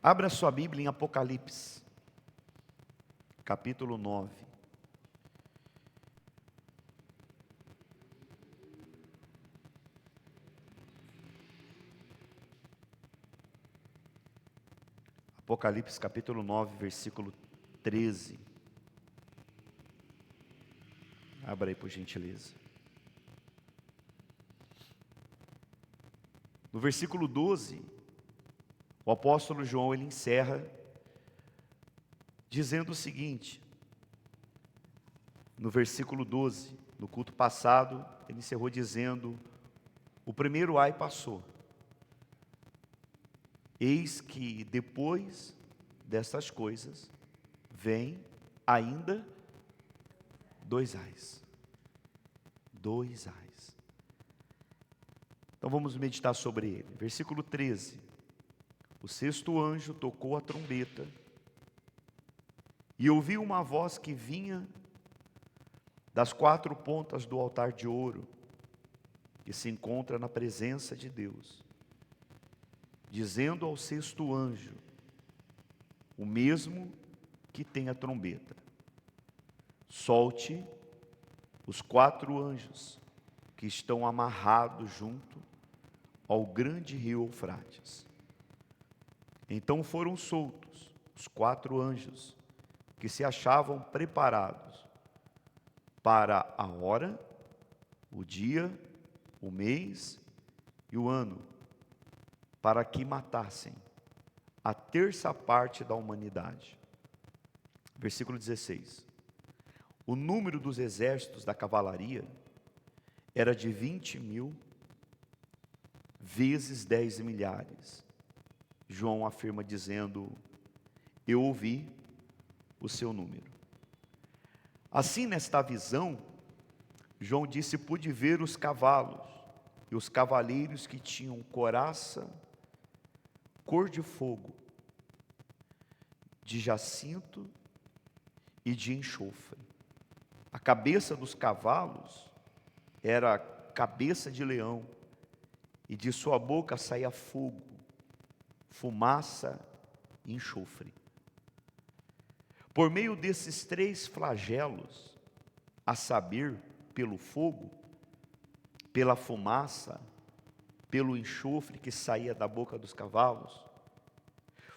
Abra sua Bíblia em Apocalipse, capítulo 9. Apocalipse, capítulo 9, versículo 13. Abra aí, por gentileza. No versículo 12, o apóstolo João, ele encerra dizendo o seguinte, no versículo 12, no culto passado, ele encerrou dizendo: o primeiro ai passou. Eis que depois dessas coisas, vem ainda 2 ais. 2 ais. Então vamos meditar sobre ele. Versículo 13. O sexto anjo tocou a trombeta, e ouvi uma voz que vinha das 4 pontas do altar de ouro, que se encontra na presença de Deus, dizendo ao sexto anjo, o mesmo que tem a trombeta: solte os 4 anjos que estão amarrados junto ao grande rio Eufrates. Então foram soltos os 4 anjos que se achavam preparados para a hora, o dia, o mês e o ano, para que matassem a terça parte da humanidade. Versículo 16. O número dos exércitos da cavalaria era de 20.000 vezes 10 milhares. João afirma dizendo: eu ouvi o seu número. Assim, nesta visão, João disse: pude ver os cavalos e os cavaleiros que tinham couraça cor de fogo, de jacinto e de enxofre. A cabeça dos cavalos era cabeça de leão, e de sua boca saía fogo, fumaça e enxofre. Por meio desses 3 flagelos, a saber, pelo fogo, pela fumaça, pelo enxofre que saía da boca dos cavalos,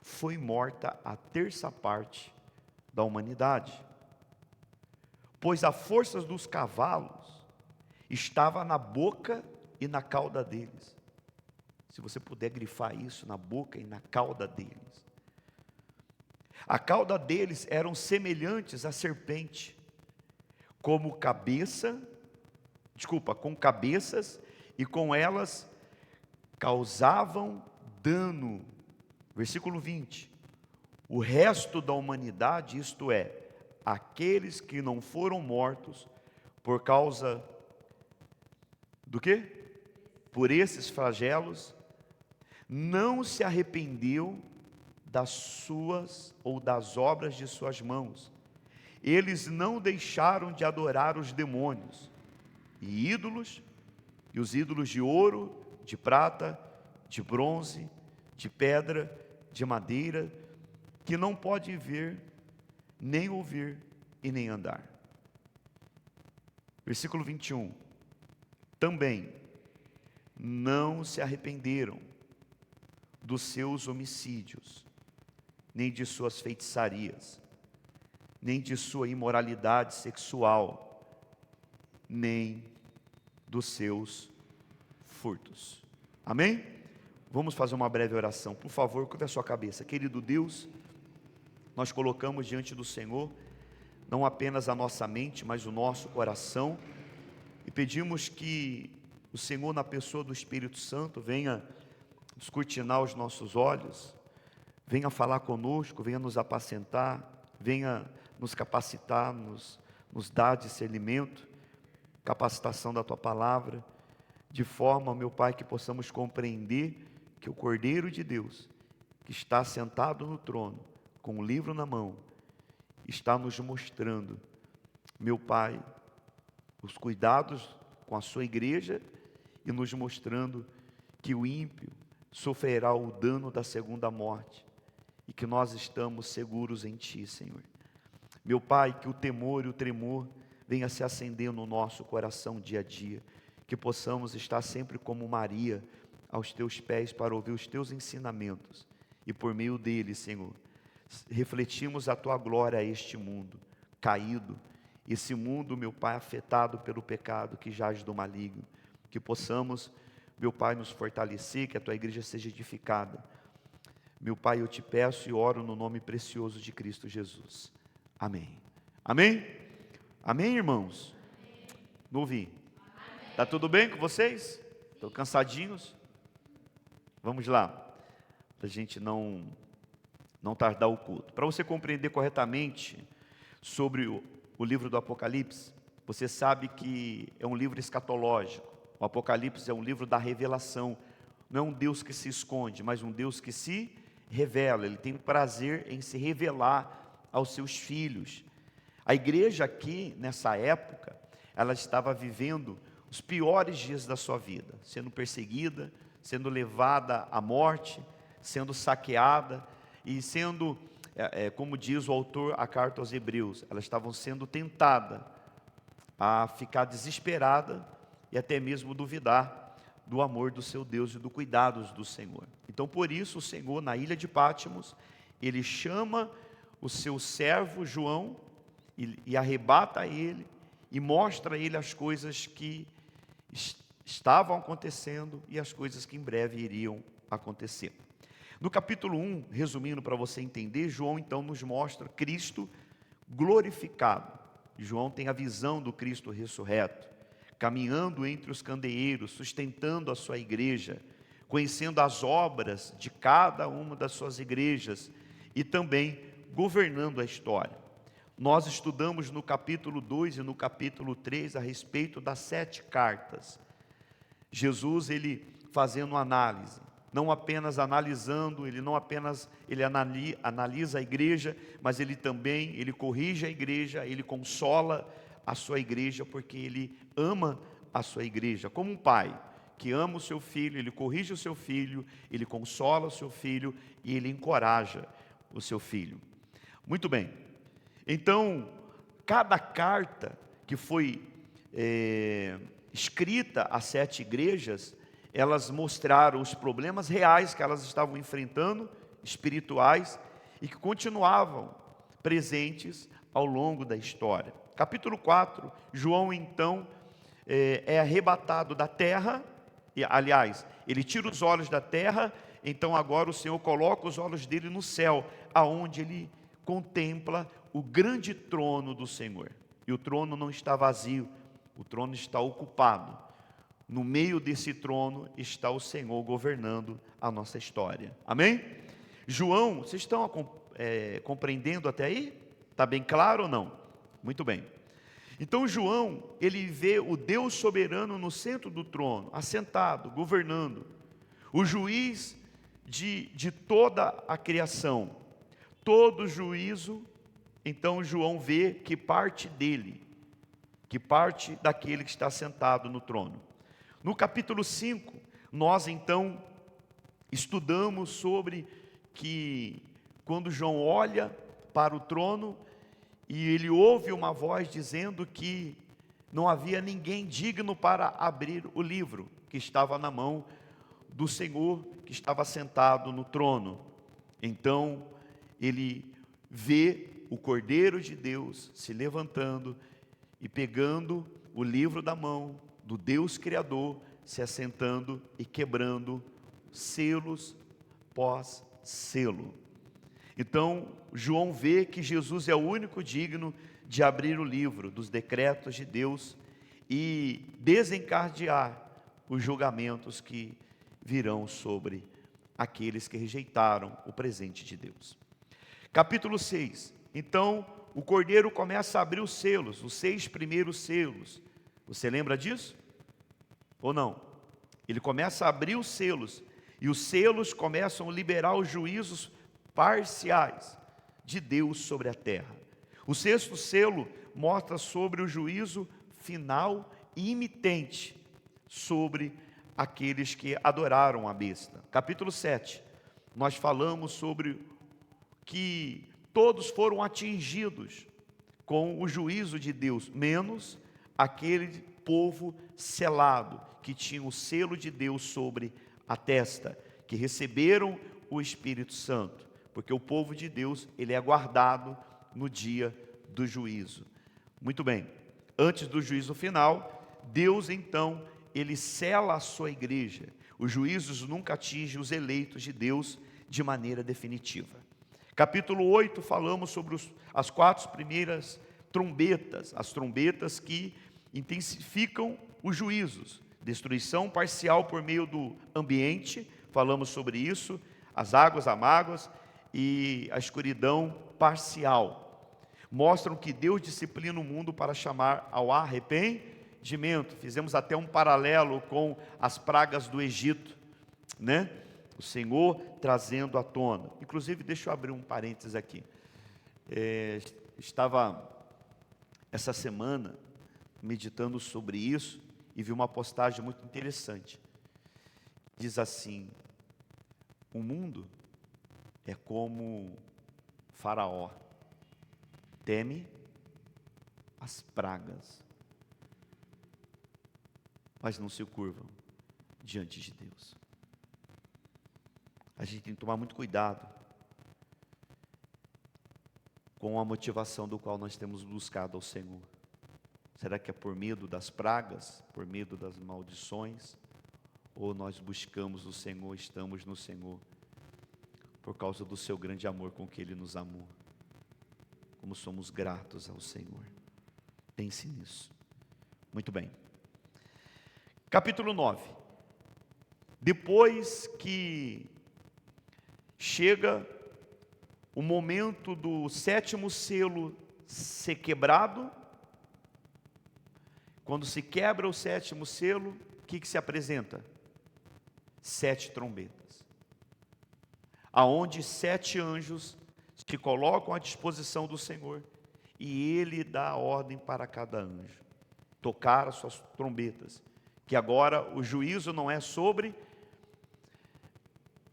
foi morta a terça parte da humanidade. Pois a força dos cavalos estava na boca e na cauda deles. Se você puder grifar isso, na boca e na cauda deles. A cauda deles eram semelhantes à serpente, com cabeças, e com elas causavam dano. Versículo 20. O resto da humanidade, isto é, aqueles que não foram mortos por causa do quê? Por esses flagelos, não se arrependeu das suas ou das obras de suas mãos. Eles não deixaram de adorar os demônios e ídolos, e os ídolos de ouro, de prata, de bronze, de pedra, de madeira, que não pode ver, nem ouvir e nem andar. Versículo 21. Também não se arrependeram dos seus homicídios, nem de suas feitiçarias, nem de sua imoralidade sexual, nem dos seus furtos. Amém? Vamos fazer uma breve oração. Por favor, curva a sua cabeça. Querido Deus, nós colocamos diante do Senhor não apenas a nossa mente, mas o nosso coração, e pedimos que o Senhor, na pessoa do Espírito Santo, venha descortinar os nossos olhos, venha falar conosco, venha nos apacentar, venha nos capacitar, nos dar discernimento, capacitação da Tua Palavra, de forma, meu Pai, que possamos compreender que o Cordeiro de Deus, que está sentado no trono, com o livro na mão, está nos mostrando, meu Pai, os cuidados com a sua igreja e nos mostrando que o ímpio sofrerá o dano da segunda morte e que nós estamos seguros em Ti, Senhor. Meu Pai, que o temor e o tremor venha se acender no nosso coração dia a dia, que possamos estar sempre como Maria aos Teus pés para ouvir os Teus ensinamentos, e por meio deles, Senhor, refletimos a Tua glória a este mundo caído, esse mundo, meu Pai, afetado pelo pecado que jaz do maligno, que possamos, meu Pai, nos fortalecer, que a Tua igreja seja edificada. Meu Pai, eu te peço e oro no nome precioso de Cristo Jesus. Amém. Amém? Amém, irmãos? Não ouvi. Está tudo bem com vocês? Estão cansadinhos? Vamos lá, para a gente não tardar o culto. Para você compreender corretamente sobre o livro do Apocalipse, você sabe que é um livro escatológico. O Apocalipse é um livro da revelação. Não é um Deus que se esconde, mas um Deus que se revela. Ele tem prazer em se revelar aos seus filhos. A igreja aqui, nessa época, ela estava vivendo os piores dias da sua vida, sendo perseguida, sendo levada à morte, sendo saqueada e sendo, como diz o autor a carta aos Hebreus, elas estavam sendo tentadas a ficar desesperada e até mesmo duvidar do amor do seu Deus e do cuidados do Senhor. Então, por isso, o Senhor, na ilha de Pátimos, ele chama o seu servo João e arrebata ele e mostra a ele as coisas que estavam acontecendo e as coisas que em breve iriam acontecer. No capítulo 1, resumindo para você entender, João então nos mostra Cristo glorificado. João tem a visão do Cristo ressurreto, caminhando entre os candeeiros, sustentando a sua igreja, conhecendo as obras de cada uma das suas igrejas e também governando a história. Nós estudamos no capítulo 2 e no capítulo 3 a respeito das 7 cartas. Jesus, ele fazendo análise, não apenas analisando, ele analisa a igreja, mas ele também, ele corrige a igreja, ele consola a sua igreja, porque ele ama a sua igreja, como um pai que ama o seu filho, ele corrige o seu filho, ele consola o seu filho e ele encoraja o seu filho. Muito bem, então, cada carta que foi escrita às 7 igrejas, elas mostraram os problemas reais que elas estavam enfrentando, espirituais, e que continuavam presentes ao longo da história. Capítulo 4, João então é arrebatado da terra, e, aliás, ele tira os olhos da terra, então agora o Senhor coloca os olhos dele no céu, aonde ele contempla o grande trono do Senhor. E o trono não está vazio, o trono está ocupado. No meio desse trono está o Senhor governando a nossa história. Amém? João, vocês estão compreendendo até aí? Está bem claro ou não? Muito bem. Então João, ele vê o Deus soberano no centro do trono, assentado, governando. O juiz de toda a criação. Todo juízo, então João vê que parte dele, que parte daquele que está sentado no trono. No capítulo 5, nós então estudamos sobre que quando João olha para o trono e ele ouve uma voz dizendo que não havia ninguém digno para abrir o livro que estava na mão do Senhor que estava sentado no trono. Então ele vê o Cordeiro de Deus se levantando e pegando o livro da mão do Deus Criador, se assentando e quebrando selos pós selo. Então João vê que Jesus é o único digno de abrir o livro dos decretos de Deus e desencadear os julgamentos que virão sobre aqueles que rejeitaram o presente de Deus. Capítulo 6. Então o Cordeiro começa a abrir os selos, os 6 primeiros selos. Você lembra disso? Ou não? Ele começa a abrir os selos, e os selos começam a liberar os juízos parciais de Deus sobre a terra. O 6º selo mostra sobre o juízo final e imitente sobre aqueles que adoraram a besta. Capítulo 7, nós falamos sobre que todos foram atingidos com o juízo de Deus, menos aquele povo selado, que tinha o selo de Deus sobre a testa, que receberam o Espírito Santo, porque o povo de Deus, ele é guardado no dia do juízo. Muito bem, antes do juízo final, Deus então, ele sela a sua igreja. Os juízos nunca atingem os eleitos de Deus de maneira definitiva. Capítulo 8, falamos sobre as 4 primeiras trombetas, as trombetas que intensificam os juízos. Destruição parcial por meio do ambiente, falamos sobre isso, as águas amargas e a escuridão parcial. Mostram que Deus disciplina o mundo para chamar ao arrependimento. Fizemos até um paralelo com as pragas do Egito, né? O Senhor trazendo à tona. Inclusive, deixa eu abrir um parênteses aqui. Estava essa semana meditando sobre isso e vi uma postagem muito interessante. Diz assim: o mundo é como Faraó, teme as pragas, mas não se curvam diante de Deus. A gente tem que tomar muito cuidado com a motivação do qual nós temos buscado ao Senhor. Será que é por medo das pragas, por medo das maldições? Ou nós buscamos o Senhor, estamos no Senhor, por causa do seu grande amor com que Ele nos amou? Como somos gratos ao Senhor. Pense nisso. Muito bem. Capítulo 9. Depois que chega o momento do 7º selo ser quebrado, quando se quebra o 7º selo, o que se apresenta? 7 trombetas, aonde 7 anjos se colocam à disposição do Senhor, e Ele dá a ordem para cada anjo tocar as suas trombetas, que agora o juízo não é sobre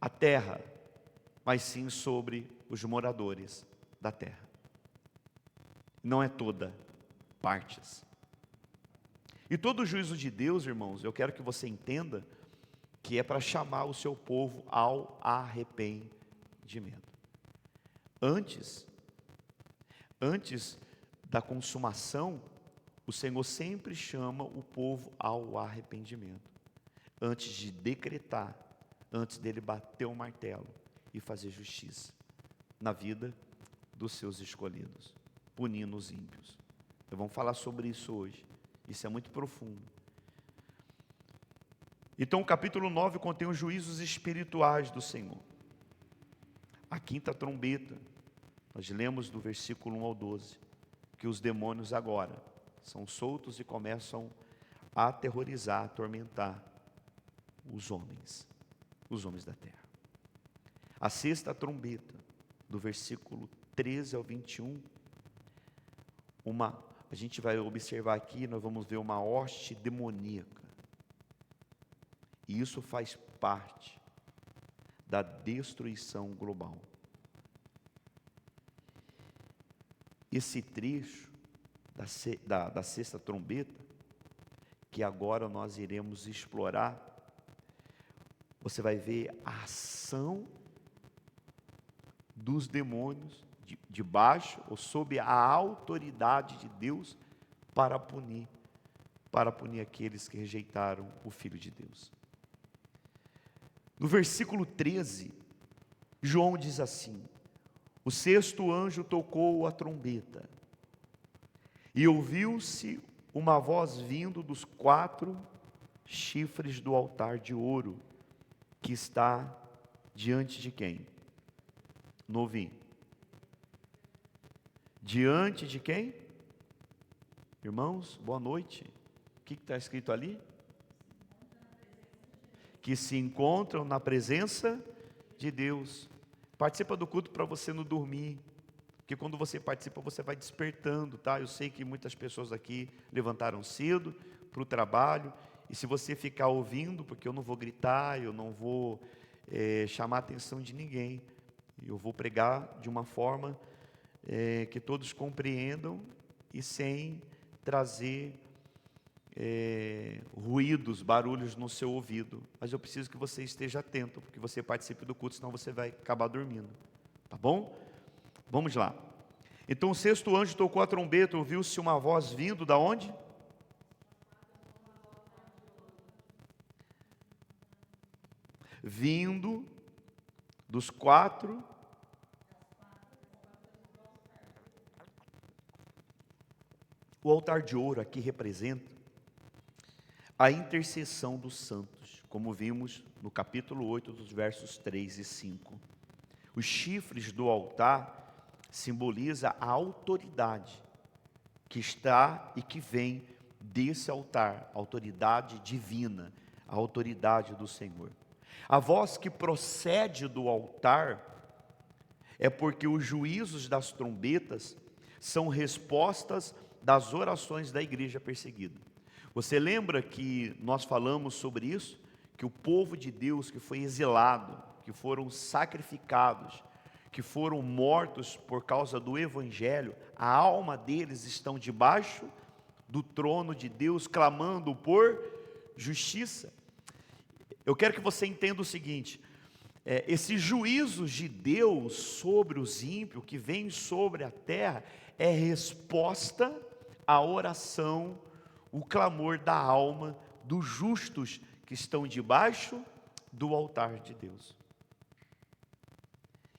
a terra, mas sim sobre os moradores da terra. Não é toda, partes. E todo o juízo de Deus, irmãos, eu quero que você entenda que é para chamar o seu povo ao arrependimento. Antes da consumação, o Senhor sempre chama o povo ao arrependimento. Antes de decretar, antes dele bater o martelo e fazer justiça na vida dos seus escolhidos, punindo os ímpios. Vamos falar sobre isso hoje. Isso é muito profundo. Então o capítulo 9 contém os juízos espirituais do Senhor. A 5ª trombeta, nós lemos do versículo 1 ao 12, que os demônios agora são soltos e começam a aterrorizar, a atormentar os homens da terra. A 6ª trombeta, do versículo 13 ao 21, a gente vai observar aqui, nós vamos ver uma hoste demoníaca. E isso faz parte da destruição global. Esse trecho da 6ª trombeta, que agora nós iremos explorar, você vai ver a ação dos demônios debaixo ou sob a autoridade de Deus para punir aqueles que rejeitaram o Filho de Deus. No versículo 13, João diz assim: o 6º anjo tocou a trombeta, e ouviu-se uma voz vindo dos 4 chifres do altar de ouro, que está diante de quem? Não ouvi. Diante de quem? Irmãos, boa noite. O que está escrito ali? Que se encontram na presença de Deus. Participa do culto para você não dormir, porque quando você participa, você vai despertando, tá? Eu sei que muitas pessoas aqui levantaram cedo para o trabalho, e se você ficar ouvindo, porque eu não vou gritar, eu não vou chamar a atenção de ninguém, Eu vou pregar de uma forma que todos compreendam e sem trazer ruídos, barulhos no seu ouvido. Mas eu preciso que você esteja atento, porque você participe do culto, senão você vai acabar dormindo. Tá bom? Vamos lá. Então o sexto anjo tocou a trombeta, ouviu-se uma voz vindo da onde? Vindo dos quatro. O altar de ouro aqui representa a intercessão dos santos, como vimos no capítulo 8, dos versos 3 e 5. Os chifres do altar simboliza a autoridade que está e que vem desse altar, a autoridade divina, a autoridade do Senhor. A voz que procede do altar é porque os juízos das trombetas são respostas das orações da igreja perseguida. Você lembra que nós falamos sobre isso? Que o povo de Deus que foi exilado, que foram sacrificados, que foram mortos por causa do Evangelho, a alma deles estão debaixo do trono de Deus, clamando por justiça. Eu quero que você entenda o seguinte: esses juízos de Deus sobre os ímpios, que vêm sobre a terra, é resposta à oração, o clamor da alma dos justos que estão debaixo do altar de Deus.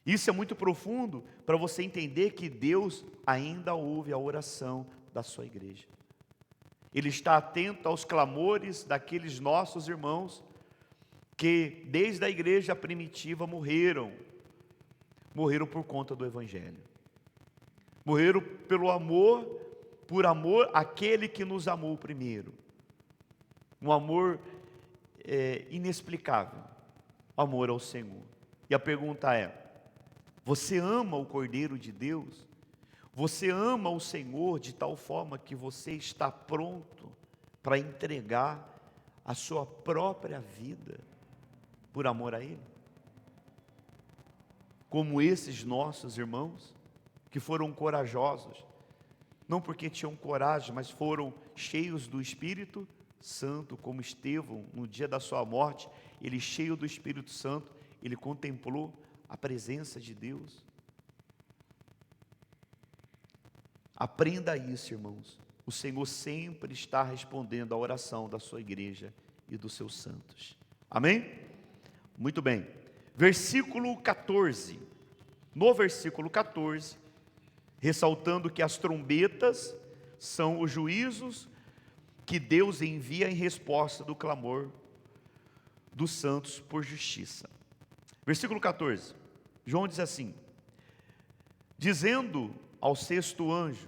Isso é muito profundo para você entender que Deus ainda ouve a oração da sua igreja. Ele está atento aos clamores daqueles nossos irmãos que desde a igreja primitiva morreram por conta do Evangelho. Morreram pelo amor, por amor àquele que nos amou primeiro. Um amor inexplicável, amor ao Senhor. E a pergunta é: você ama o Cordeiro de Deus? Você ama o Senhor de tal forma que você está pronto para entregar a sua própria vida por amor a Ele? Como esses nossos irmãos que foram corajosos, não porque tinham coragem, mas foram cheios do Espírito Santo, como Estevão, no dia da sua morte, ele cheio do Espírito Santo, ele contemplou a presença de Deus. Aprenda isso, irmãos. O Senhor sempre está respondendo à oração da sua igreja e dos seus santos. Amém? Muito bem. Versículo 14. No versículo 14, ressaltando que as trombetas são os juízos que Deus envia em resposta do clamor dos santos por justiça. Versículo 14, João diz assim: dizendo ao sexto anjo,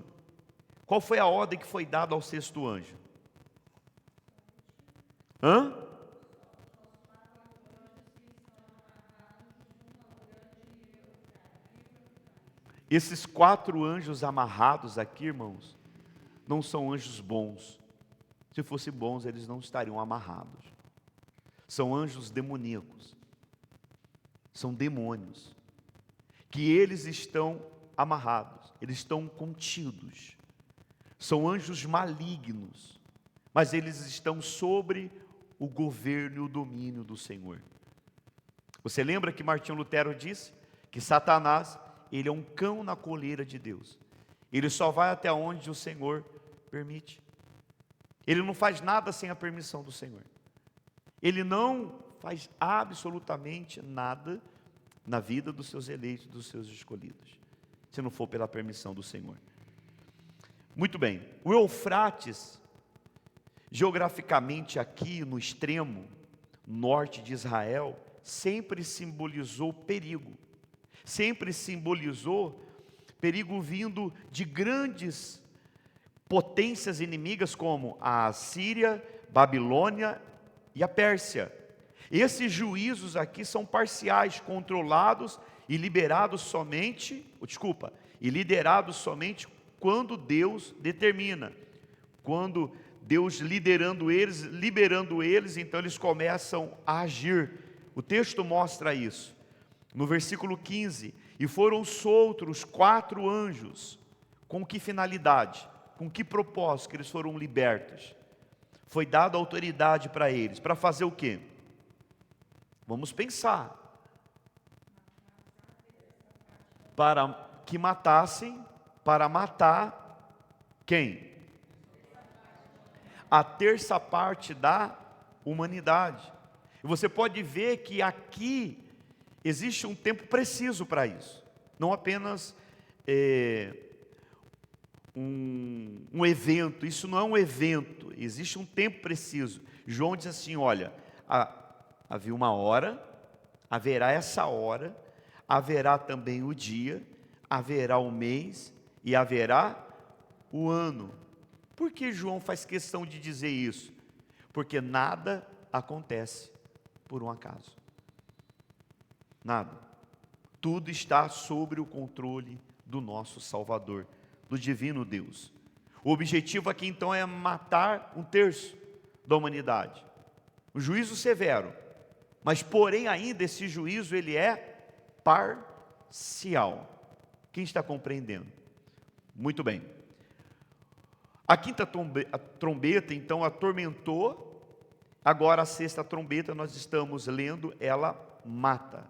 qual foi a ordem que foi dada ao sexto anjo? Esses 4 anjos amarrados aqui, irmãos, não são anjos bons. Se fossem bons, eles não estariam amarrados. São anjos demoníacos. São demônios. Que eles estão amarrados, eles estão contidos. São anjos malignos, mas eles estão sobre o governo e o domínio do Senhor. Você lembra que Martinho Lutero disse que Satanás, ele é um cão na coleira de Deus. Ele só vai até onde o Senhor permite. Ele não faz nada sem a permissão do Senhor. Ele não faz absolutamente nada na vida dos seus eleitos, dos seus escolhidos, se não for pela permissão do Senhor. Muito bem, o Eufrates, geograficamente aqui no extremo norte de Israel, sempre simbolizou perigo. Sempre simbolizou perigo vindo de grandes potências inimigas como a Assíria, Babilônia e a Pérsia. Esses juízos aqui são parciais, controlados e liderados somente quando Deus determina. Quando Deus liberando eles, então eles começam a agir. O texto mostra isso. No versículo 15: e foram soltos 4 anjos. Com que finalidade? Com que propósito que eles foram libertos? Foi dada autoridade para eles, para fazer o quê? Vamos pensar. Para que matassem, para matar quem? A terça parte da humanidade. E você pode ver que aqui existe um tempo preciso para isso. Não apenas um evento. Isso não é um evento. Existe um tempo preciso. João diz assim, olha, havia uma hora, haverá essa hora, haverá também o dia, haverá o mês e haverá o ano. Por que João faz questão de dizer isso? Porque nada acontece por um acaso. Nada. Tudo está sob o controle do nosso Salvador, do divino Deus. O objetivo aqui então é matar 1/3 da humanidade. O juízo severo. Mas porém ainda esse juízo ele é parcial. Quem está compreendendo? Muito bem. A quinta trombeta então atormentou. Agora a sexta trombeta nós estamos lendo, ela mata.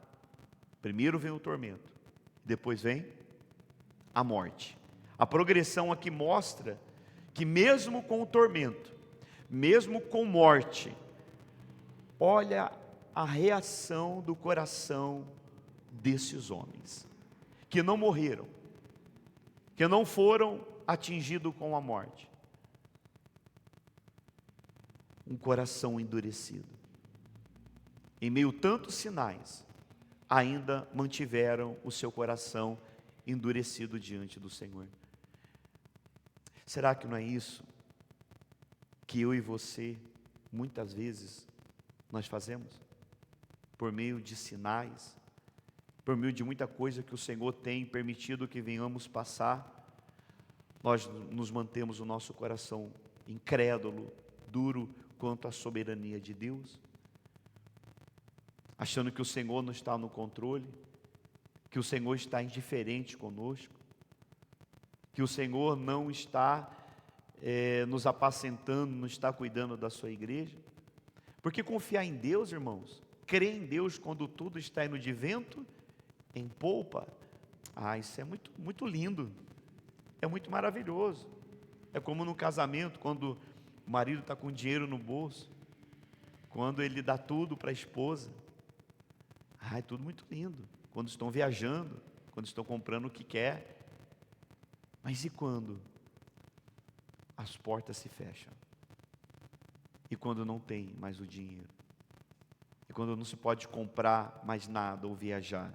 Primeiro vem o tormento, depois vem a morte. A progressão aqui mostra que mesmo com o tormento, mesmo com morte, olha a reação do coração desses homens, que não morreram, que não foram atingidos com a morte. Um coração endurecido. Em meio a tantos sinais, ainda mantiveram o seu coração endurecido diante do Senhor. Será que não é isso que eu e você, muitas vezes, nós fazemos? Por meio de sinais, por meio de muita coisa que o Senhor tem permitido que venhamos passar, nós nos mantemos o nosso coração incrédulo, duro quanto à soberania de Deus, achando que o Senhor não está no controle, que o Senhor está indiferente conosco, que o Senhor não está nos apacentando, não está cuidando da sua igreja. Porque confiar em Deus, irmãos, crer em Deus quando tudo está indo de vento em polpa, isso é muito, muito lindo, é muito maravilhoso. É como no casamento, quando o marido está com dinheiro no bolso, quando ele dá tudo para a esposa, é tudo muito lindo. Quando estão viajando, quando estão comprando o que quer. Mas e quando as portas se fecham? E quando não tem mais o dinheiro? E quando não se pode comprar mais nada ou viajar?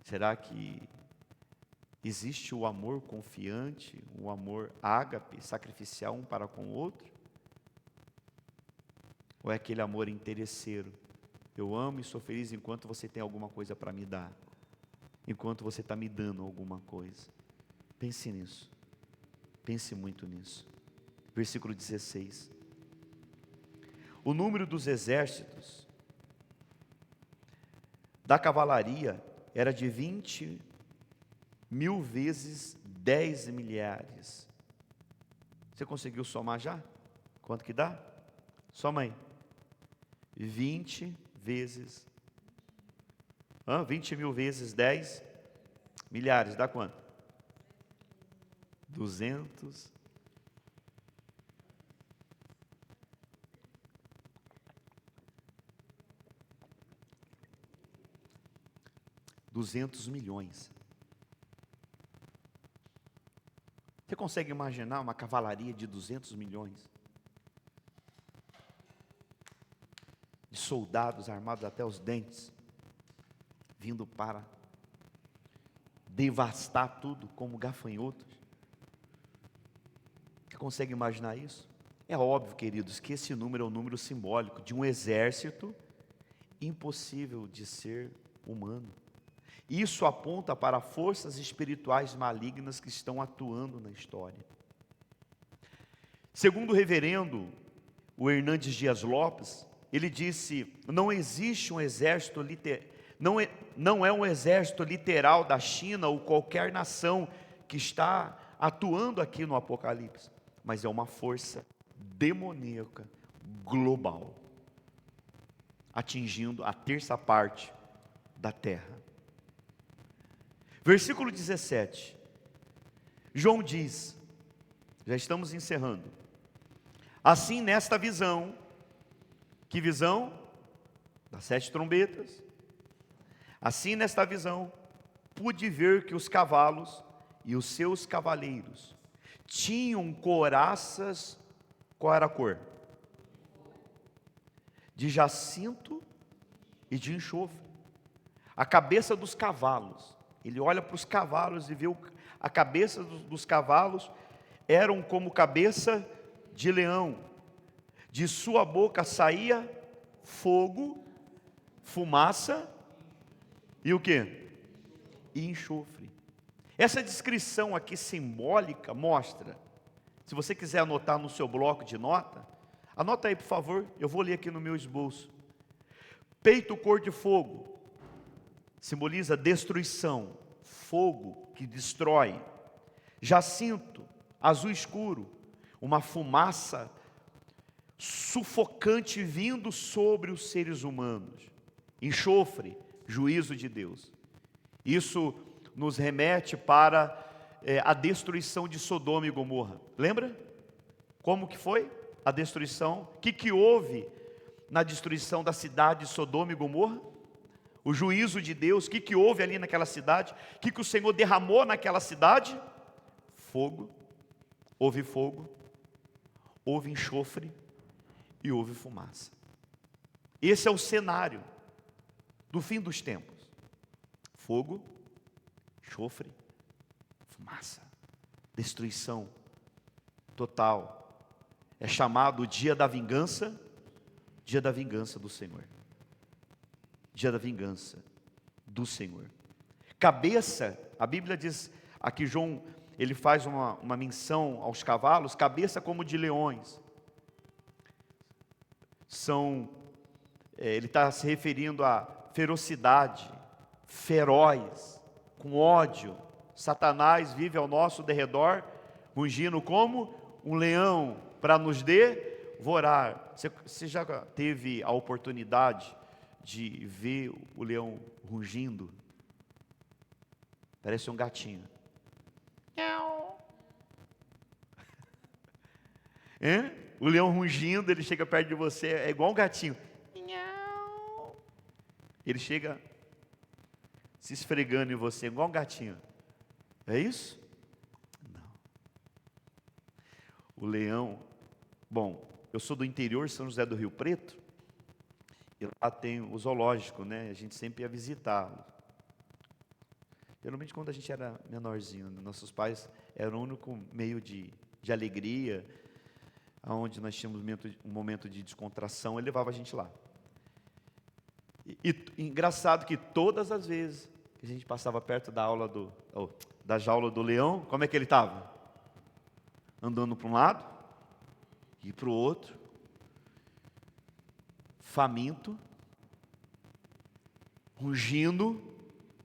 Será que existe o amor confiante, o amor ágape, sacrificial um para com o outro? Ou é aquele amor interesseiro? Eu amo e sou feliz enquanto você tem alguma coisa para me dar, enquanto você está me dando alguma coisa. Pense nisso, pense muito nisso. Versículo 16. O número dos exércitos da cavalaria era de 20.000 vezes 10 milhares. Você conseguiu somar já? Quanto que dá? Soma aí. 20 vezes 20.000 vezes 10 milhares, dá quanto? 200 milhões. Você consegue imaginar uma cavalaria de 200 milhões? De soldados armados até os dentes, vindo para devastar tudo como gafanhotos. Você consegue imaginar isso? É óbvio, queridos, que esse número é um número simbólico de um exército impossível de ser humano. Isso aponta para forças espirituais malignas que estão atuando na história. Segundo o reverendo o Hernandes Dias Lopes, ele disse, não existe um exército não é um exército literal da China ou qualquer nação que está atuando aqui no Apocalipse, mas é uma força demoníaca global, atingindo a terça parte da terra. Versículo 17, João diz, já estamos encerrando, assim nesta visão, que visão? Das 7 trombetas. Assim nesta visão, pude ver que os cavalos e os seus cavaleiros tinham couraças, qual era a cor? De jacinto e de enxofre. A cabeça dos cavalos, ele olha para os cavalos e vê a cabeça dos cavalos, eram como cabeça de leão, de sua boca saía fogo, fumaça e o que? E enxofre. Essa descrição aqui simbólica mostra, se você quiser anotar no seu bloco de nota, anota aí por favor, eu vou ler aqui no meu esboço. Peito cor de fogo, simboliza destruição, fogo que destrói. Jacinto, azul escuro, uma fumaça sufocante vindo sobre os seres humanos. Enxofre, juízo de Deus. Isso nos remete para a destruição de Sodoma e Gomorra. Lembra? Como que foi a destruição? O que houve na destruição da cidade de Sodoma e Gomorra? O juízo de Deus. O que houve ali naquela cidade? O que o Senhor derramou naquela cidade? Fogo. Houve fogo, houve enxofre e houve fumaça. Esse é o cenário do fim dos tempos. Fogo, enxofre, fumaça, destruição total. É chamado o dia da vingança do Senhor. Dia da vingança do Senhor. Cabeça, a Bíblia diz, aqui João, ele faz uma menção aos cavalos, cabeça como de leões. Ele está se referindo à ferocidade, feroz, com ódio. Satanás vive ao nosso derredor, rugindo como um leão, para nos devorar. Você já teve a oportunidade de ver o leão rugindo? Parece um gatinho. O leão rugindo, ele chega perto de você, é igual um gatinho. Ele chega se esfregando em você, igual um gatinho. É isso? Não. O leão, bom, eu sou do interior, São José do Rio Preto, e lá tem o zoológico, né? A gente sempre ia visitá-lo. Geralmente quando a gente era menorzinho, nossos pais eram o único meio de alegria, onde nós tínhamos um momento de descontração, ele levava a gente lá. E engraçado que todas as vezes que a gente passava perto da jaula do leão, como é que ele estava? Andando para um lado e para o outro, faminto, rugindo,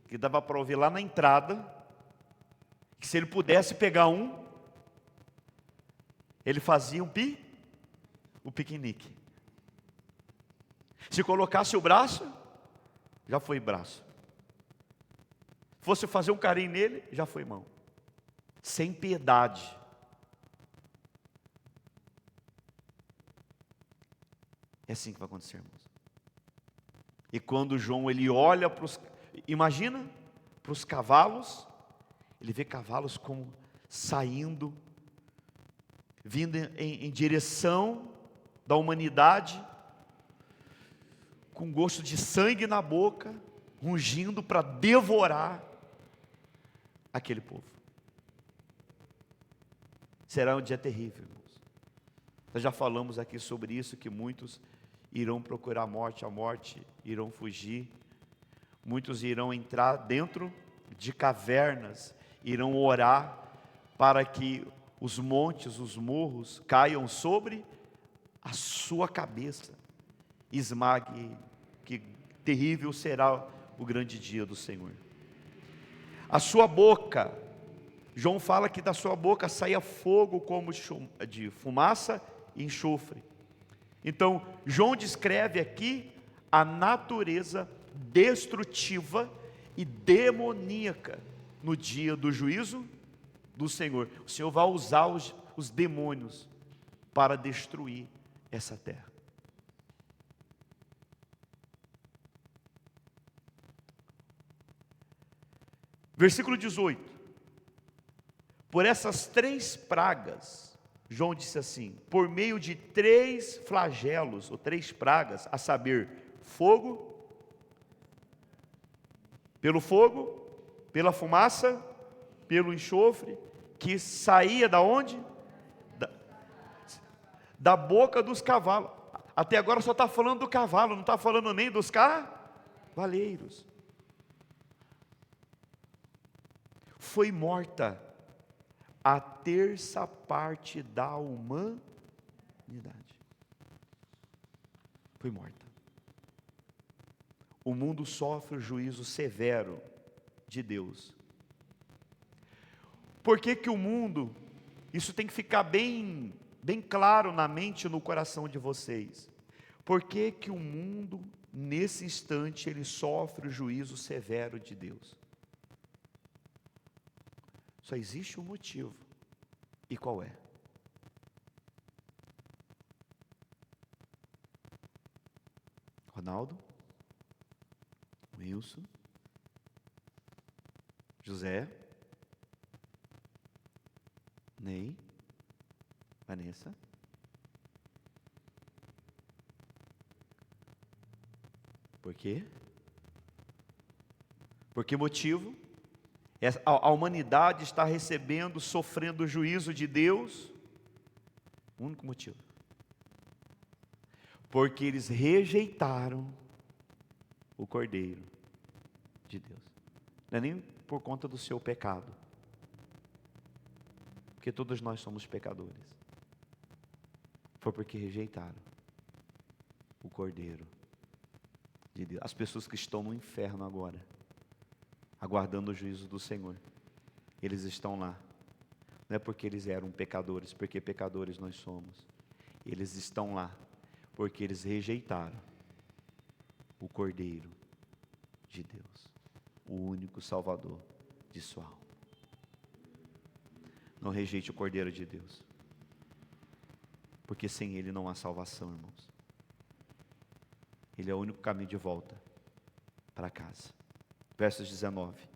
que dava para ouvir lá na entrada, que se ele pudesse pegar ele fazia o piquenique. Se colocasse o braço, já foi braço. Fosse fazer um carinho nele, já foi mão. Sem piedade. É assim que vai acontecer, irmãos. E quando João ele olha imagina para os cavalos, ele vê cavalos como saindo, vindo em direção da humanidade, com gosto de sangue na boca, rugindo para devorar aquele povo. Será um dia terrível, irmãos. Nós já falamos aqui sobre isso, que muitos irão procurar a morte irão fugir, muitos irão entrar dentro de cavernas, irão orar para que os montes, os morros caiam sobre a sua cabeça, esmague, que terrível será o grande dia do Senhor. A sua boca, João fala que da sua boca saía fogo como de fumaça e enxofre. Então, João descreve aqui a natureza destrutiva e demoníaca no dia do juízo do Senhor. O Senhor vai usar os demônios para destruir essa terra. Versículo 18. Por essas 3 pragas, João disse assim, por meio de 3 flagelos, ou 3 pragas, a saber, fogo, pelo fogo, pela fumaça, pelo enxofre, que saía da onde? Da boca dos cavalos. Até agora só está falando do cavalo, não está falando nem dos cavaleiros. Foi morta a 1/3 parte da humanidade. Foi morta. O mundo sofre o juízo severo de Deus. Por que que o mundo, isso tem que ficar bem claro na mente e no coração de vocês. Por que que o mundo, nesse instante, ele sofre o juízo severo de Deus? Só existe um motivo. E qual é? Ronaldo? Wilson? José? Ney? Vanessa? Por quê? Por que motivo? A humanidade está recebendo, sofrendo o juízo de Deus. O único motivo. Porque eles rejeitaram o Cordeiro de Deus. Não é nem por conta do seu pecado. Porque todos nós somos pecadores. Foi porque rejeitaram o Cordeiro de Deus. As pessoas que estão no inferno agora, aguardando o juízo do Senhor, eles estão lá, não é porque eles eram pecadores, porque pecadores nós somos. Eles estão lá, porque eles rejeitaram o Cordeiro de Deus, o único Salvador de sua alma. Não rejeite o Cordeiro de Deus, porque sem Ele não há salvação, irmãos. Ele é o único caminho de volta para casa. Versos 19.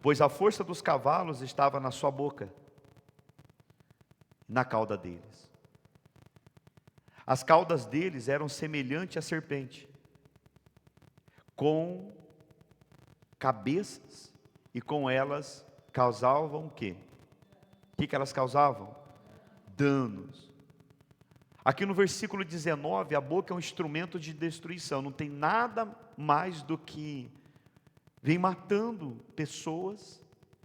Pois a força dos cavalos estava na sua boca, na cauda deles. As caudas deles eram semelhantes à serpente, com cabeças, e com elas causavam o quê? O que elas causavam? Danos. Aqui no versículo 19, a boca é um instrumento de destruição, não tem nada mais do que vem matando pessoas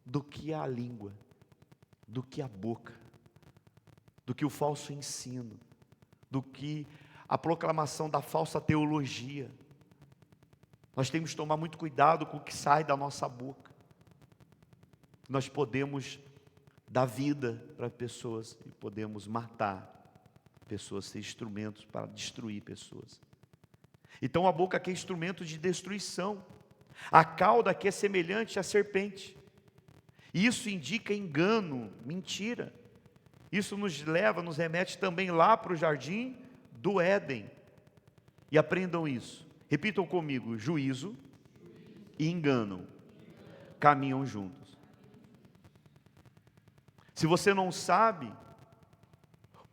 do que a língua, do que a boca, do que o falso ensino, do que a proclamação da falsa teologia. Nós temos que tomar muito cuidado com o que sai da nossa boca. Nós podemos dar vida para pessoas e podemos matar pessoas, ser instrumentos para destruir pessoas. Então a boca aqui é instrumento de destruição. A cauda aqui é semelhante à serpente. Isso indica engano, mentira. Isso nos leva, nos remete também lá para o jardim do Éden. E aprendam isso. Repitam comigo: juízo e engano caminham juntos. Se você não sabe,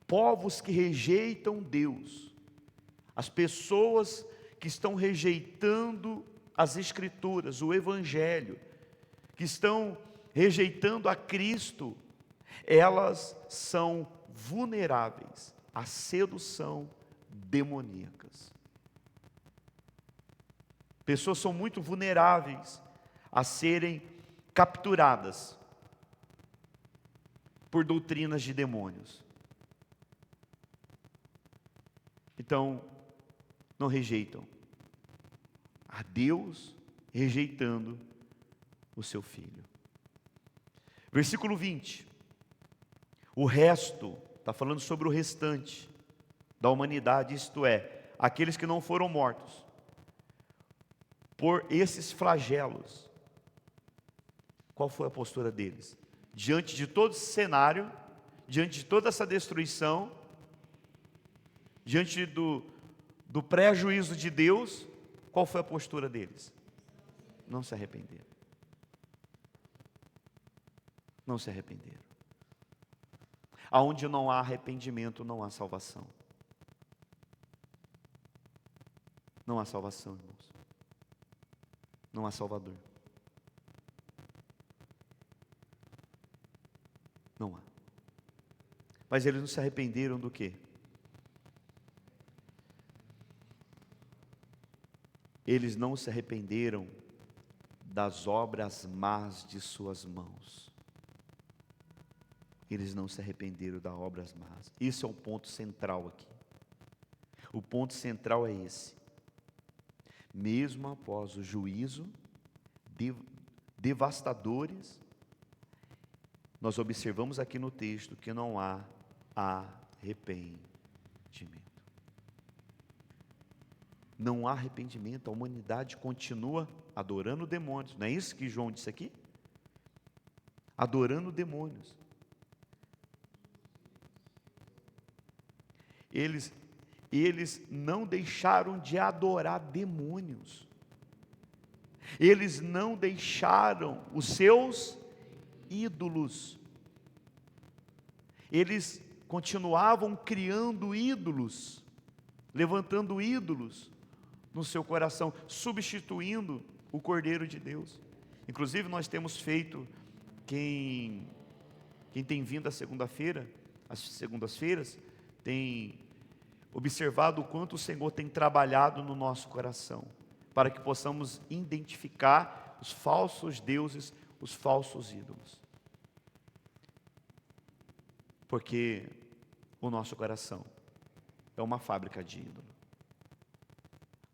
povos que rejeitam Deus, as pessoas que estão rejeitando as Escrituras, o Evangelho, que estão rejeitando a Cristo, elas são vulneráveis à sedução demoníacas. Pessoas são muito vulneráveis a serem capturadas por doutrinas de demônios. Então, não rejeitam a Deus, rejeitando o seu Filho. Versículo 20. O resto, está falando sobre o restante da humanidade, isto é, aqueles que não foram mortos por esses flagelos. Qual foi a postura deles? Diante de todo esse cenário, diante de toda essa destruição, diante do pré-juízo de Deus, qual foi a postura deles? Não se arrependeram. Não se arrependeram. Aonde não há arrependimento, não há salvação. Não há salvação, irmãos. Não há Salvador. Não há. Mas eles não se arrependeram do quê? Eles não se arrependeram das obras más de suas mãos. Eles não se arrependeram das obras más. Isso é o ponto central aqui. O ponto central é esse. Mesmo após o juízo devastadores, nós observamos aqui no texto que não há arrependimento. Não há arrependimento, a humanidade continua adorando demônios. Não é isso que João disse aqui? Adorando demônios. Eles não deixaram de adorar demônios. Eles não deixaram os seus ídolos. Eles continuavam criando ídolos, levantando ídolos no seu coração, substituindo o Cordeiro de Deus. Inclusive nós temos feito, quem tem vindo às segundas-feiras, tem observado o quanto o Senhor tem trabalhado no nosso coração, para que possamos identificar os falsos deuses, os falsos ídolos. Porque o nosso coração é uma fábrica de ídolos.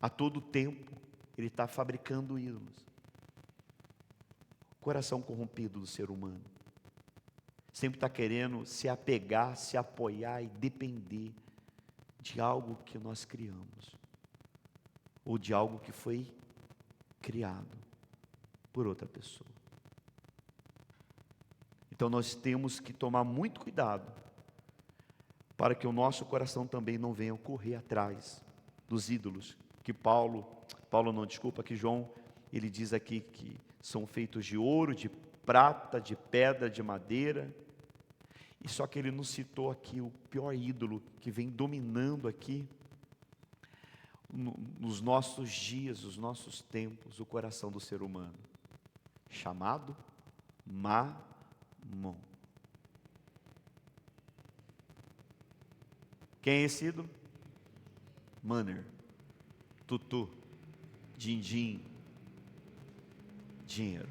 A todo tempo ele está fabricando ídolos. O coração corrompido do ser humano sempre está querendo se apegar, se apoiar e depender de algo que nós criamos, ou de algo que foi criado por outra pessoa. Então nós temos que tomar muito cuidado, para que o nosso coração também não venha correr atrás dos ídolos, que que João, ele diz aqui que são feitos de ouro, de prata, de pedra, de madeira. E só que ele nos citou aqui o pior ídolo que vem dominando aqui nos nossos dias, nos nossos tempos, o coração do ser humano, chamado Mamon. Quem é esse ídolo? Maner, tutu, din-din, dinheiro.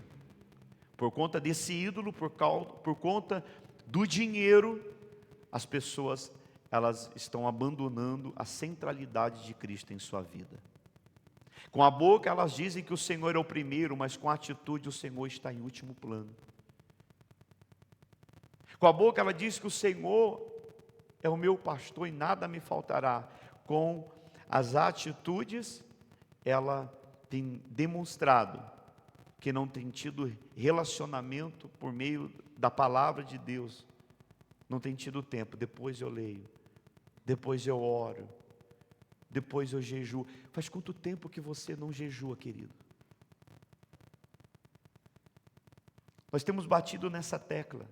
Por conta desse ídolo, por conta do dinheiro, as pessoas, elas estão abandonando a centralidade de Cristo em sua vida. Com a boca elas dizem que o Senhor é o primeiro, mas com a atitude o Senhor está em último plano. Com a boca ela diz que o Senhor é o meu pastor e nada me faltará. Com as atitudes, ela tem demonstrado que não tem tido relacionamento por meio da palavra de Deus, não tem tido tempo. Depois eu leio, depois eu oro, depois eu jejuo. Faz quanto tempo que você não jejua, querido? Nós temos batido nessa tecla.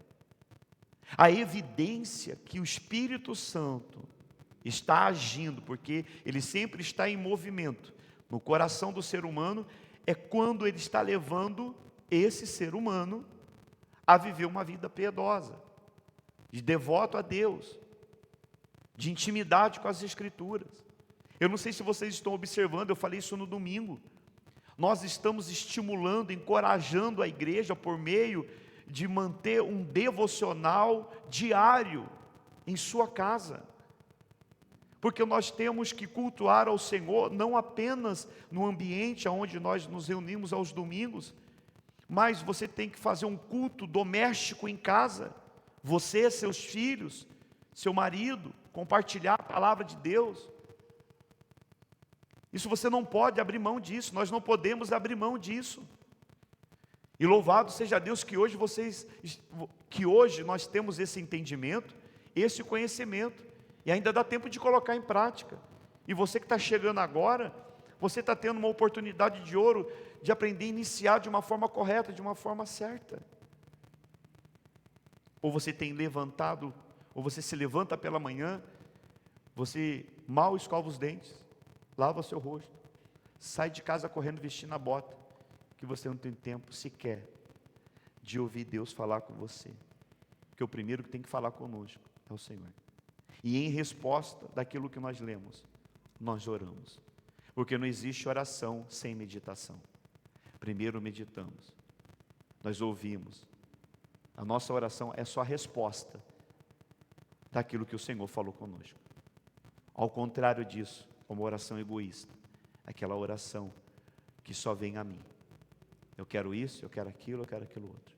A evidência que o Espírito Santo está agindo, porque ele sempre está em movimento no coração do ser humano, é quando ele está levando esse ser humano a viver uma vida piedosa, de devoto a Deus, de intimidade com as Escrituras. Eu não sei se vocês estão observando, eu falei isso no domingo. Nós estamos estimulando, encorajando a igreja por meio de manter um devocional diário em sua casa. porque nós temos que cultuar ao Senhor, não apenas no ambiente onde nós nos reunimos aos domingos, mas você tem que fazer um culto doméstico em casa, você, seus filhos, seu marido, compartilhar a palavra de Deus. Isso você não pode abrir mão disso, nós não podemos abrir mão disso. E louvado seja Deus que hoje nós temos esse entendimento, esse conhecimento, e ainda dá tempo de colocar em prática. E você que está chegando agora, você está tendo uma oportunidade de ouro de aprender a iniciar de uma forma correta, de uma forma certa. Ou você tem levantado, ou você se levanta pela manhã, você mal escova os dentes, lava seu rosto, sai de casa correndo vestindo a bota, que você não tem tempo sequer de ouvir Deus falar com você. Porque o primeiro que tem que falar conosco é o Senhor. E em resposta daquilo que nós lemos, nós oramos. Porque não existe oração sem meditação. Primeiro meditamos, nós ouvimos. A nossa oração é só a resposta daquilo que o Senhor falou conosco. Ao contrário disso, uma oração egoísta, aquela oração que só vem a mim. Eu quero isso, eu quero aquilo outro.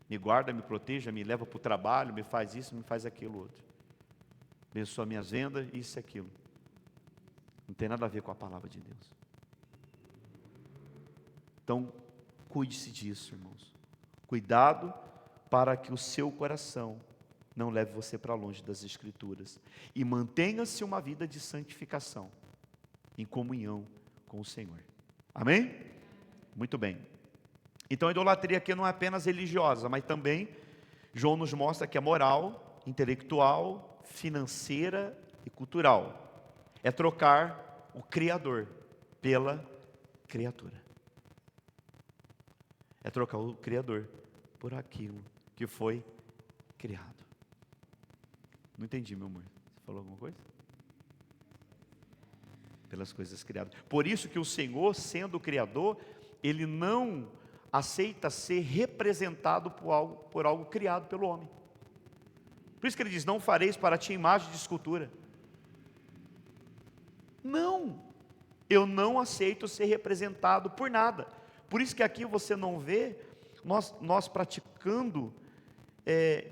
Me guarda, me proteja, me leva para o trabalho, me faz isso, me faz aquilo outro. Abençoa minhas vendas, isso e aquilo. Não tem nada a ver com a palavra de Deus. Então, cuide-se disso, irmãos. Cuidado para que o seu coração não leve você para longe das Escrituras. E mantenha-se uma vida de santificação, em comunhão com o Senhor. Amém? Muito bem. Então a idolatria aqui não é apenas religiosa, mas também João nos mostra que é moral, intelectual, financeira e cultural. É trocar o Criador pela criatura. É trocar o Criador por aquilo que foi criado. Não entendi, meu amor. Você falou alguma coisa? Pelas coisas criadas. Por isso que o Senhor, sendo o Criador, Ele não aceita ser representado por algo criado pelo homem. Por isso que Ele diz, não fareis para ti imagem de escultura. Não, eu não aceito ser representado por nada. Por isso que aqui você não vê nós praticando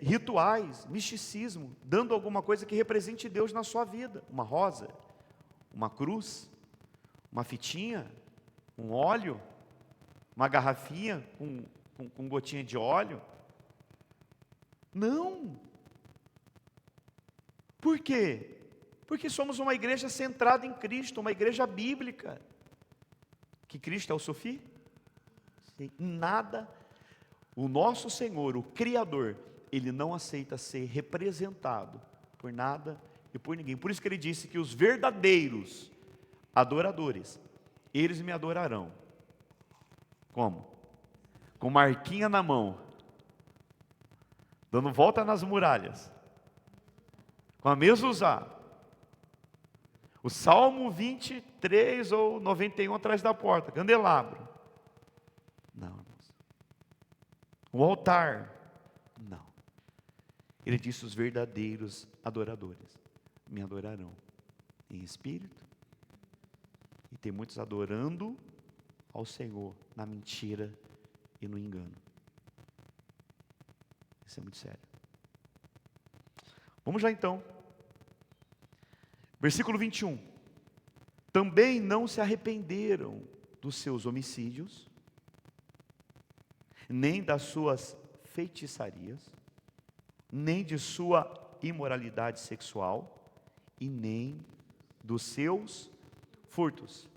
rituais, misticismo, dando alguma coisa que represente Deus na sua vida. Uma rosa, uma cruz, uma fitinha, um óleo, uma garrafinha com gotinha de óleo. Não. Por quê? Porque somos uma igreja centrada em Cristo, uma igreja bíblica. Que Cristo é o Sofi? Nada. O nosso Senhor, o Criador, Ele não aceita ser representado por nada e por ninguém. Por isso que Ele disse que os verdadeiros adoradores, eles me adorarão. Como? Com marquinha na mão, dando volta nas muralhas, com a mesa usada. O Salmo 23 ou 91 atrás da porta, candelabro. Não, irmãos. O altar. Não. Ele disse: os verdadeiros adoradores me adorarão em espírito. E tem muitos adorando ao Senhor na mentira e no engano. Isso é muito sério. Vamos lá então. Versículo 21. Também não se arrependeram dos seus homicídios, nem das suas feitiçarias, nem de sua imoralidade sexual, e nem dos seus furtos.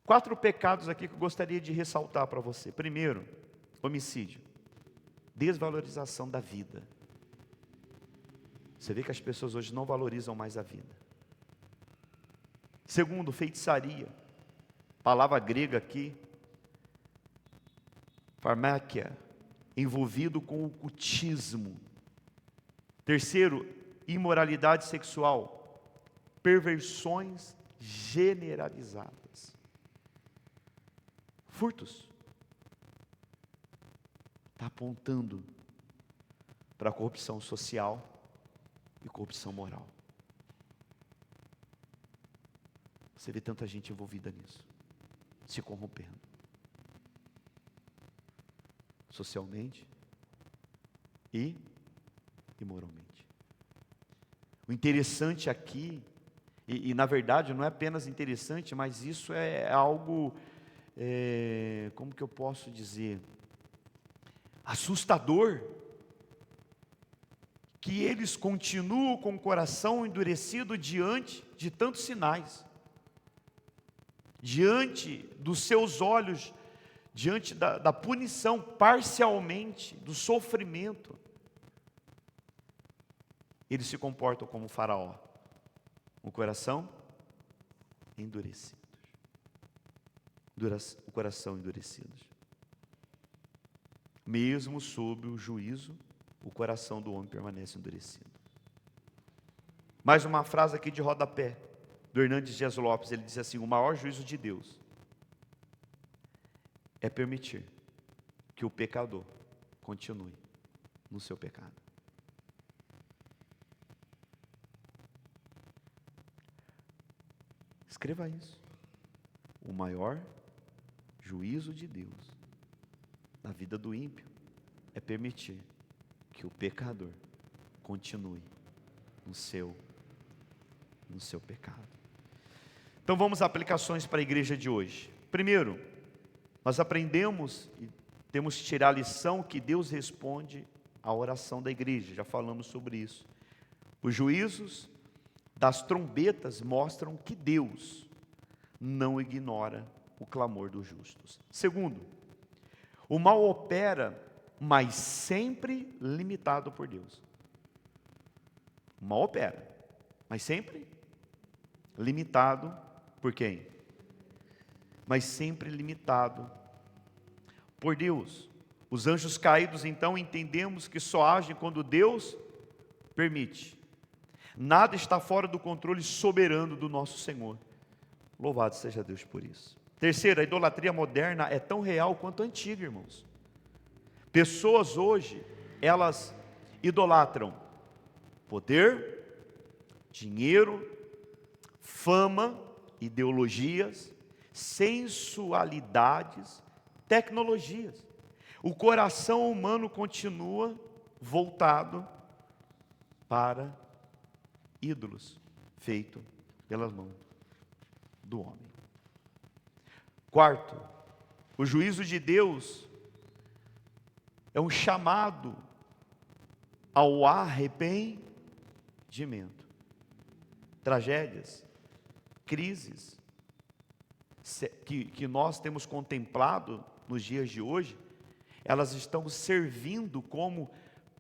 4 pecados aqui que eu gostaria de ressaltar para você. Primeiro, homicídio. Desvalorização da vida. Você vê que as pessoas hoje não valorizam mais a vida. Segundo, feitiçaria. Palavra grega aqui, farmáquia, envolvido com o ocultismo. Terceiro, imoralidade sexual, perversões generalizadas. Furtos. Está apontando para a corrupção social e corrupção moral. Você vê tanta gente envolvida nisso, se corrompendo, socialmente e imoralmente. O interessante aqui, e na verdade não é apenas interessante, mas isso é algo, como que eu posso dizer, assustador, que eles continuam com o coração endurecido diante de tantos sinais, diante dos seus olhos, diante da punição, parcialmente, do sofrimento. Eles se comportam como Faraó, o coração endurecido. O coração endurecido. Mesmo sob o juízo, o coração do homem permanece endurecido. Mais uma frase aqui de rodapé, do Hernandes Dias Lopes, ele diz assim: o maior juízo de Deus é permitir que o pecador continue no seu pecado. Escreva isso. O maior juízo de Deus na vida do ímpio é permitir que o pecador continue no seu pecado. Então vamos às aplicações para a igreja de hoje. Primeiro, nós aprendemos e temos que tirar a lição que Deus responde à oração da igreja, já falamos sobre isso. Os juízos das trombetas mostram que Deus não ignora o clamor dos justos. Segundo, o mal opera, mas sempre limitado por Deus. O mal opera, mas sempre limitado por quem? Mas sempre limitado por Deus. Os anjos caídos, então, entendemos que só agem quando Deus permite. Nada está fora do controle soberano do nosso Senhor. Louvado seja Deus por isso. Terceiro, a idolatria moderna é tão real quanto antiga, irmãos. Pessoas hoje, elas idolatram poder, dinheiro, fama, ideologias, sensualidades, tecnologias. O coração humano continua voltado para ídolos feitos pelas mãos do homem. Quarto, o juízo de Deus é um chamado ao arrependimento. Tragédias, crises que nós temos contemplado nos dias de hoje, elas estão servindo como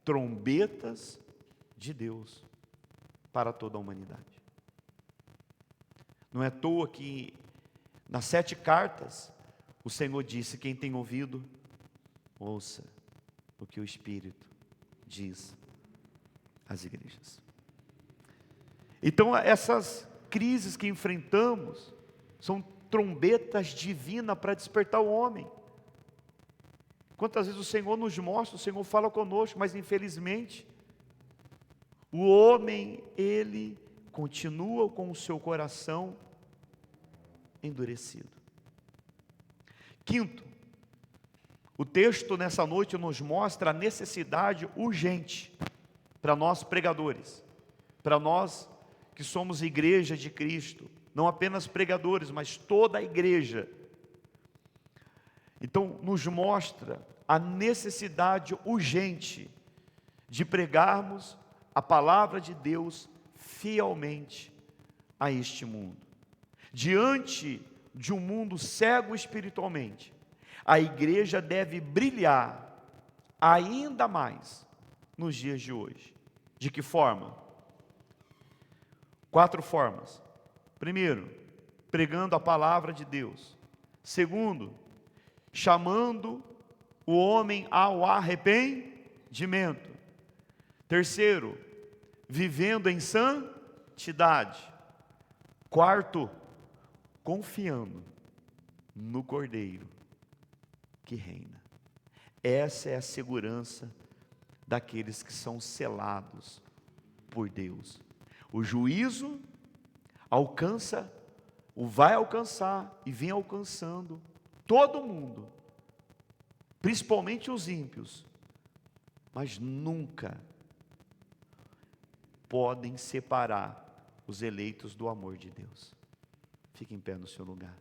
trombetas de Deus para toda a humanidade. Não é à toa que nas 7 cartas o Senhor disse: quem tem ouvido, ouça o que o Espírito diz às igrejas. Então essas crises que enfrentamos são trombetas divinas para despertar o homem. Quantas vezes o Senhor nos mostra, o Senhor fala conosco, mas infelizmente o homem, ele continua com o seu coração endurecido. Quinto, o texto nessa noite nos mostra a necessidade urgente para nós pregadores, para nós que somos igreja de Cristo, não apenas pregadores, mas toda a igreja. Então nos mostra a necessidade urgente de pregarmos a palavra de Deus fielmente a este mundo. Diante de um mundo cego espiritualmente, a igreja deve brilhar ainda mais nos dias de hoje. De que forma? 4 formas. Primeiro, pregando a palavra de Deus. Segundo, chamando o homem ao arrependimento. Terceiro, vivendo em santidade. Quarto, confiando no Cordeiro que reina. Essa é a segurança daqueles que são selados por Deus. O juízo alcança o vai alcançar e vem alcançando todo mundo, principalmente os ímpios, mas nunca podem separar os eleitos do amor de Deus. Fique em pé no seu lugar.